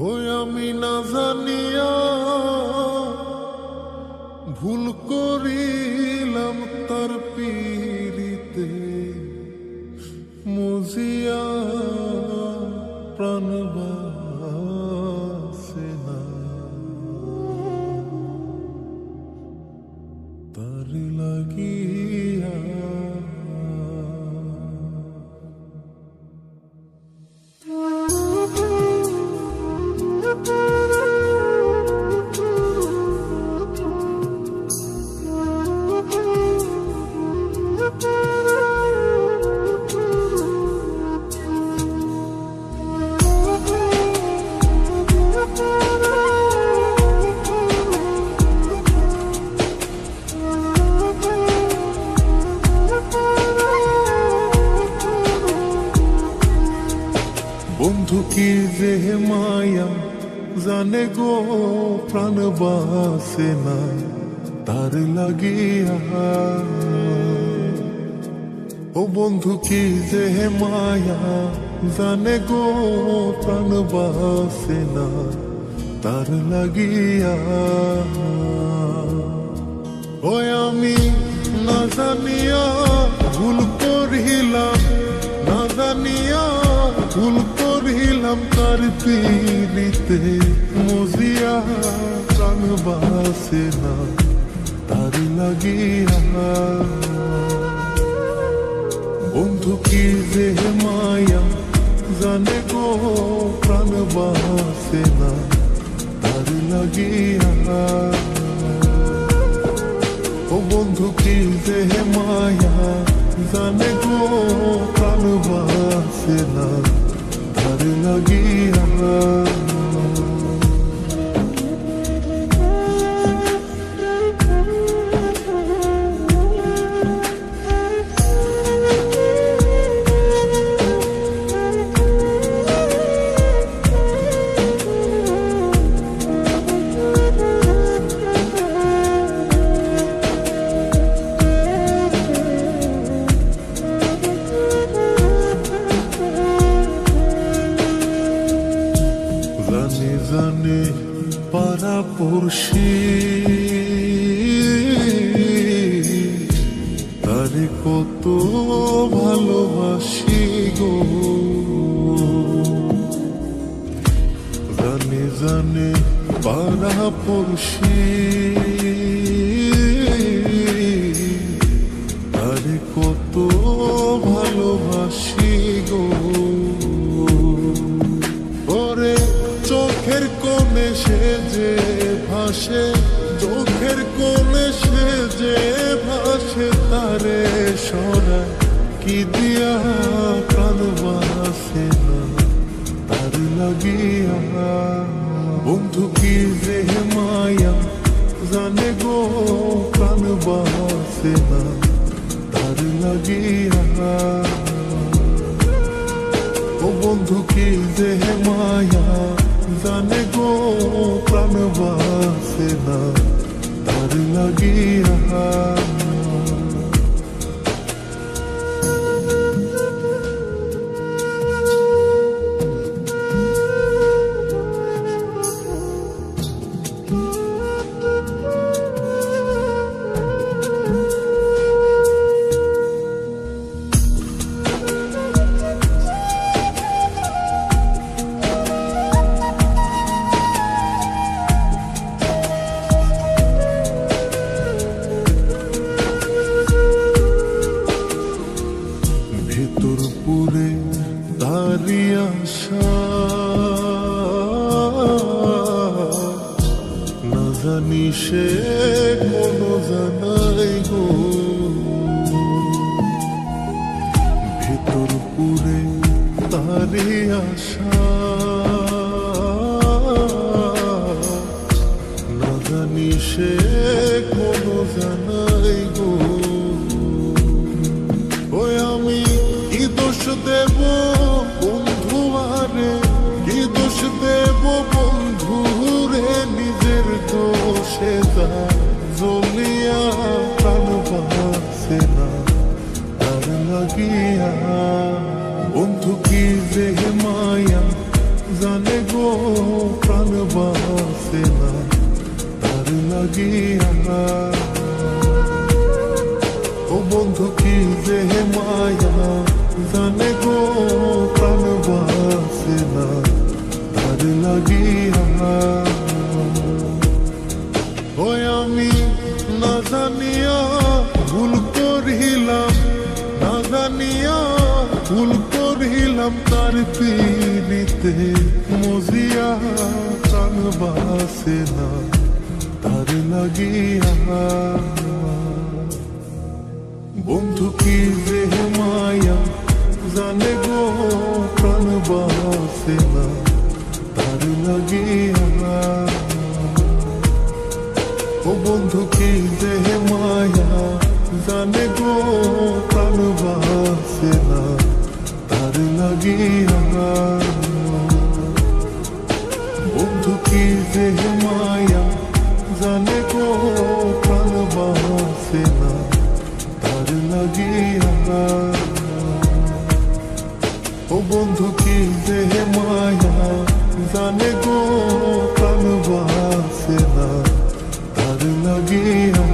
ওই আমি না জানিয়া ভুল করিলাম তার পীড়িতে মজিয়া প্রাণ বাসে না তার লাগিয়া। বন্ধু কি যে মায়া জানে গো প্রাণ বাসে না তার লাগিয়া। ও বন্ধু কি যে মায়া জানে গো প্রাণ বাসে না তার লাগিয়া। ওই আমি না জানিয়া ভুল করিলাম, না জানিয়া ভুল করিলাম তার পীড়িতে মজিয়া প্রাণ বাসে না তার লাগিয়া। বন্ধু কি যে মায়া জানে গো প্রাণ বাসে না তার লাগিয়া। ও বন্ধু কি যে মায়া জানে গো প্রাণ বাসে না তার লাগিয়া। জানে জানে পাড়া পড়শি তারে কত ভালোবাসি গো। জানে জানে পাড়া পড়শি তারে কত ভালোবাসি গো। ওরে চোখের কোণে সে যে ভাসে, চোখের কোণে সে যে ভাসে তারে সরা কি দিয়া প্রাণ বাসে না তার লাগিয়া। বন্ধু কি যে মায়া জানে গো প্রাণ বাসে না তার লাগিয়া। ও বন্ধু কি যে মায়া জানে গো প্রাণ বাসে না তার লাগিয়া। ভেতর পুরে তারি আশা না জানি সে কোনো জানাই গো। ভেতর পুরে তারি আশা না জানি সে কোনো জানাই গো। ওই আমি কি দোষ দেব বন্ধু আরে, কি দোষ দেব বন্ধু রে, নিজের দোষে তা জ্বলিয়া প্রাণ বাসে না তার লাগিয়া। বন্ধু কি যে মায়া জানে গো প্রাণ বাসে না তার লাগিয়া। ও বন্ধু কি যে মায়া জানে গো প্রাণ বাসে না তার লাগিয়া। ওই আমি না জানিয়া ভুল করিলাম, না জানিয়া ভুল করিলাম তার পিড়িতে মজিয়া প্রাণ বাসে না তার লাগিয়া। বন্ধু কি যে মায়া জানে গো প্রাণ বাসে না তার লাগিয়া। ও বন্ধু কি যে মায়া জানে গো প্রাণ বাসে না তার লাগিয়া। বন্ধু কি যে মায়া জানে গো প্রাণ বাসে না তার লাগিয়া। ও বন্ধু কি যে মায়া জানে গো প্রাণ বাসে না তার লাগিয়া।